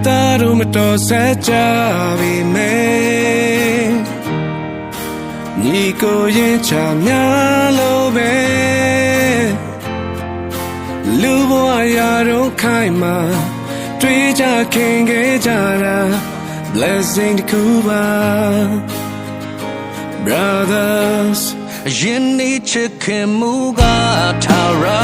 သားတို့မတော်ဆက်ကြပြီမဲညီကိုရင်ချများလို့ပဲလူဘဝရာတော့ခိုင်မှာတွေ့ကြခင်ခဲ့ကြတာ blessing တစ်ခုပါ brothers ရင်နေချစ်ခင်မှုကထားရာ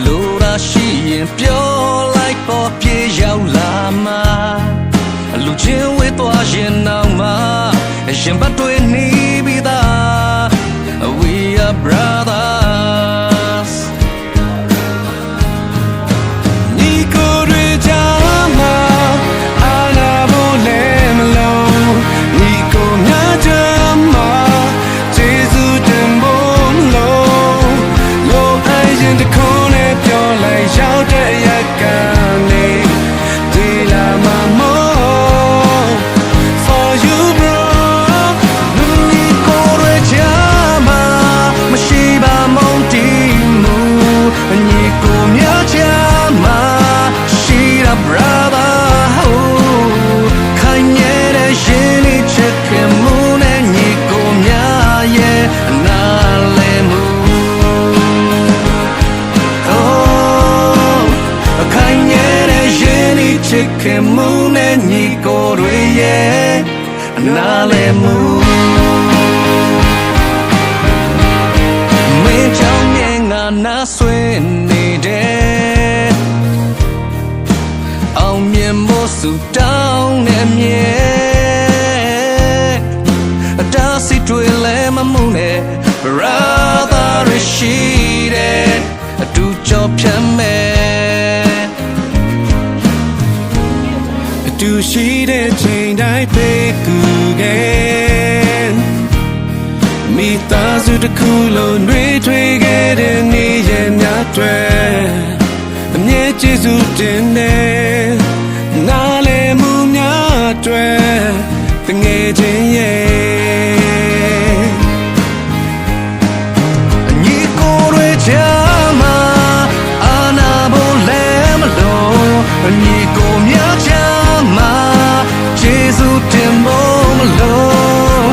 လိုရာရှိရင်ပြောလိုက်ပေါ်ပြေရောက်လာမှာလူချင်းဝေးသွားရင်နောက်မှာရင်ပတ်တွေနေပြီးသား we are brothers ညီကိုတွေကြမှာအာနာဖို့လည်းမလုံးညီကိုများကြမှာကျေးဇူးတင်ဖို့မလုံးလိုအပ်ရင်တခုနဲ့ပြောလိုက်ရောက်တဲ့ရက်ကနေဒီလာမှာမို့ for you bro ညီကိုတွေကြမှာမရှိပါမုန်းတီးမှုညီကိုများကြမှာရှိတာ brother ခိုင်မြဲတဲ့ရင်လေးချစ်ခင်မှုနဲ့ညီကိုများရဲ့နားလည်မှုခိုင်မြဲတဲ့ရင်လေးချစ်ခင်မှုနဲ့ညီကိုတွေရဲ့နားလည်မှုမင်းကြောင့်မြင်ငါနာဆွေးနေတဲ့အောင်မြင်ဖို့စုတောင်းနေမြဲအတားစီတွေလည်းမမှုနဲ့ brother ရှိတဲ့အတူကြောဖြတ်မယ်အတူရှိတဲ့ချိန်တိုင်းပေးကူခဲ့မိသားစုတစ်ခုလုံးတွေထွေခဲ့တဲ့နေ့ရက်များတွေအမြဲကျေးဇူးတင်တယ်နားလည်မှုများတွေတငယ်ချင်းရဲ့ညီကိုတွေချာမှာအာနာဖို့လည်းမလို့ညီကိုများချာမှာကျေးဇူးတင်ဖို့မလို့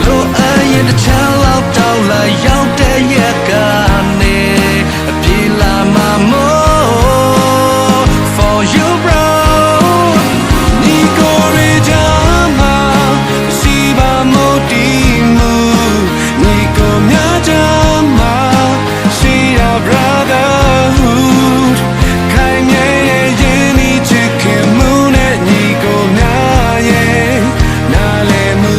လိုအပ်ရင်တစ်ချမ်းလောက်တောက်လာရောက်တဲ့ရက်ကနေပြေလာမှာမို့ for you bro ညီကိုတွေကြမှာရှိပါမို့တီမှုညီကိုများကြမှာရှိတာ brotherhood ခိုင်မြဲရဲ့ရင်းနှီးချစ်ခင်မှုနဲ့ညီကိုများရဲ့နားလည်မှု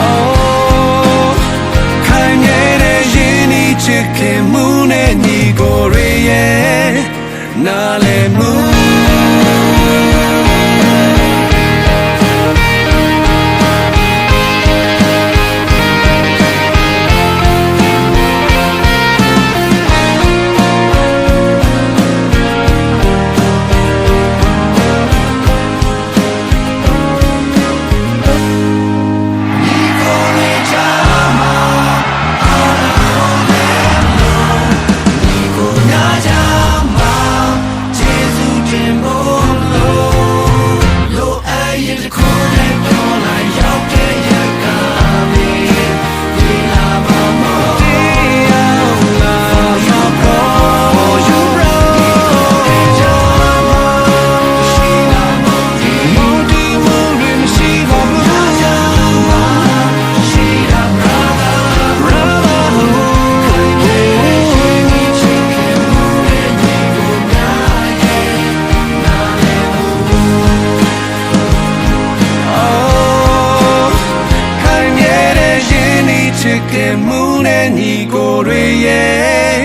oh ခိုင်မြဲတဲ့ရင်းနှီးချစ်ခင်မှုနဲ့ညီကိုတွေရဲ့နားလည်မှုချစ်ခင်မှုနဲ့ညီကိုတွေရဲ့